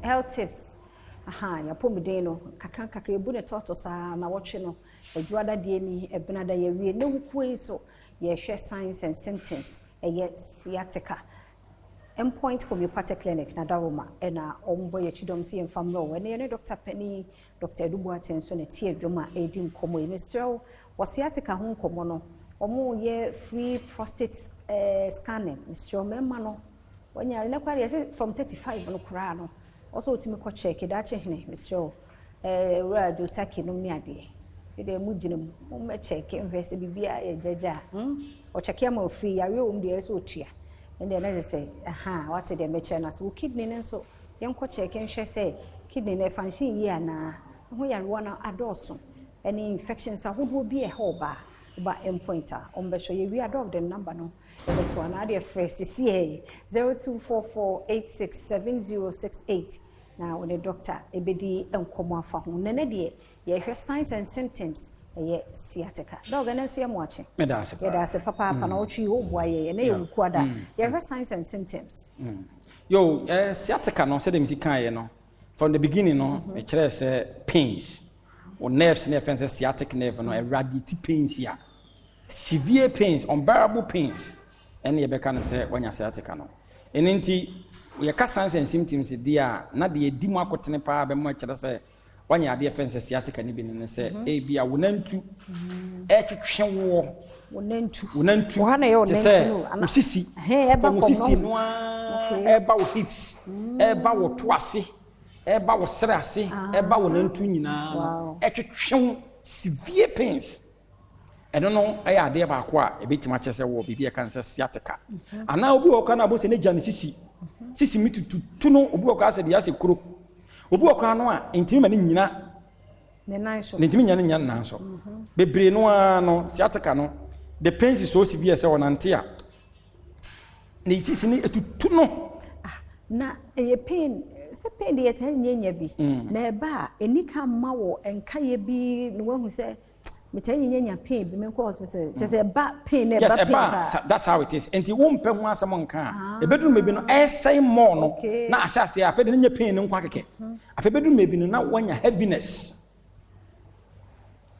health tips ya pomide no kakra ebu ne toto sa na wotwe no adwada de ni ebenada ye wie ne wukue so ye hwe signs and symptoms eye sciatica endpoint homeopathic clinic na daroma na ombo ye chidom si enfamro we ne Dr. Penny Dr. Adubuaten so ne tie dwoma edi nkomo e mesrew wo sciatica ho nkomo no omo ye free prostate scanning mesrew memma no wanya ne kware ye from 35 no kura no also utimi ko check da chehne mesrew wura do saki no mi ade ede mu ginam mo me check invest bibia ye jaja o check ya ma free ya we om de so otua and then I say, what's the mechanic? So kidney and so young check and she say, kidney and function ya na we are one adorsum. Any infections are who will be a whole bar by endpointer. Show you we adopt the number no. To another phrase is 0244867068. Now when the doctor ebedi enkomo afa ho nene de ye hwe signs and symptoms eye sciatica dog na so yam wache me da se papa na otwi wo boa ye na ye wukuada ye hwe signs and symptoms sciatica no say dem si kan ye no from the beginning no e kire say pains or nerves na fence sciatic nerve no radiate pains ya severe pains unbearable pains and ye be kan say wanya sciatica no enenti ye ka signs and symptoms dia na de di mu akotene pa be mo kire say wanya ade fence sciatica ni bi ne se e bia wonantu e twetwe wonantu wo na ye wonantu no usisi eba usisi no eba wo hips eba wo toase eba wo serase eba wonantu nyina e twetwe severe pains eno no e ade ba ko a e betima kyese wo bibia kan se sciatica ana obi wo kana bo se ne jane sisi mitutu no obi wo ka se de ya se kuro obu okra no a ntimi ma ne nyina ne nanso ntimi nyina nanso bebre no a no sciatica no the pains is so severe say wonante a ne sisi ni etutu no na e pain se pain de yeta nyenya bi na eba enika ma wo enka ye bi no wahu se metan nyenya pain bi me ko hospital just a back pain yes, that's how it is enti wo mpe ho asem nka e bedru mebi no say more no na ahase afa de nyenya pain nkwa keke afa bedru mebi no na wanya heaviness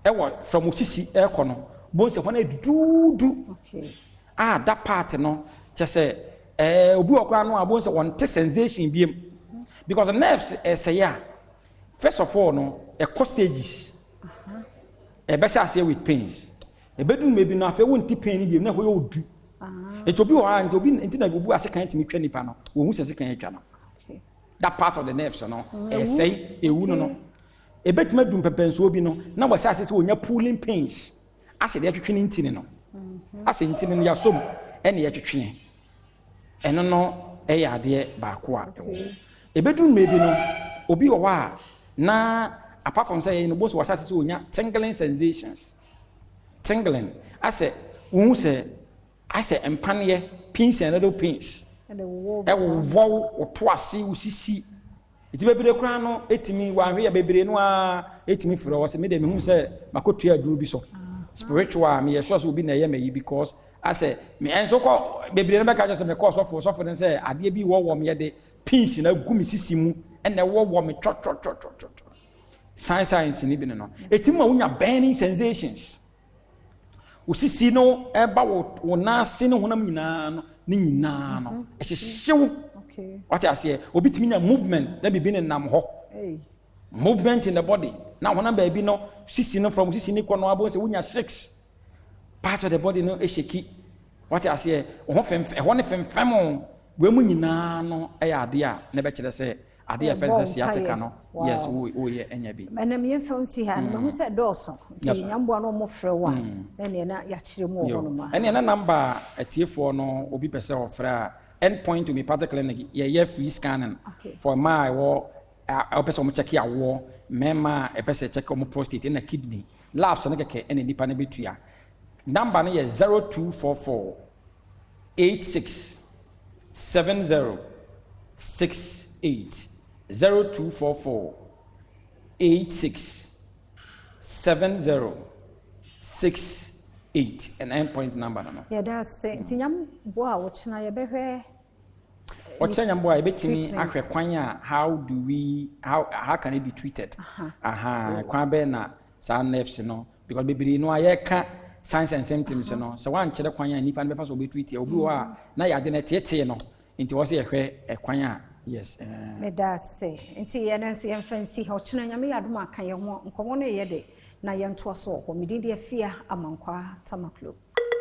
ewo from usisi eko no bo se hona dudu that part no just obi okra no abo se won te sensation biem because the nerves say ya first of all no stages e be say with pains e bedun maybe na afa won ti pain bi na ho yodu e obi o and obi ntina obu ase kan timi twa nipa no wo hu se kan twa no that part of the nerves no e say ewu no e betima dum pepenso obi no na wa say ase wonya pulling pains ase de atwetwe ntini no ase ntini no ya som e na ya twetwe eno no e ya de ba ko a e bedun maybe no obi o wa na apart from saying no boss was asase onya tingling sensations tingling I say empane pins and little pins and the wo wo to ase usisi iti bebere kra no etimi wa hwe ya bebere no a etimi fro wo se me de me hu se makotua aduru bi so spiritual me sure so bi na ye me because I say me enso ko bebere no be ka just me cause of so say ade bi wo me de pins na gumi sisi mu and wo me trot science ni bi no etim ma unya burning sensations usisi no eba wo na se ne honam nyina no ni nyina no e hyehyew what I say obi timi nya movement na bibi ne nam ho movement in the body na honam ba bi no sisi no from sisi ni ko no abo se unya 6 part of the body no e sheki what I say ho fem we mu nyina no e ya ade a na be kire se ade offense sciatica no yes wo ye enya bi manam ye fancy ha no hu se doso ti nyambo no mo frɛ wa na ya kire mu wo no ma ene na number atiefo no obi pese o frɛ endpoint to me particularly ye free scanning for my wo a pese mo check ya wo mema e pese check mo prostate na kidney labs no keke ene nipa na betua number no ye 0244 86 70 68 0244 86 70 68 an endpoint number no yeah that's tinyam boa wo china ye behwe Ochenya boy betimi ahwe kwan a how can it be treated? Kwan be na sa nerves no because bibiri no ayeka signs and symptoms no so wan kire kwan a nipa no be fa so be treat e obi wa na yade na tete no nti wo se ehwe kwan a yes me da say nti ye na so ye fancy ho chena nyame yadom aka ye ho nkomo no ye de na ye nto so ho medin de afia amankwa tamaklo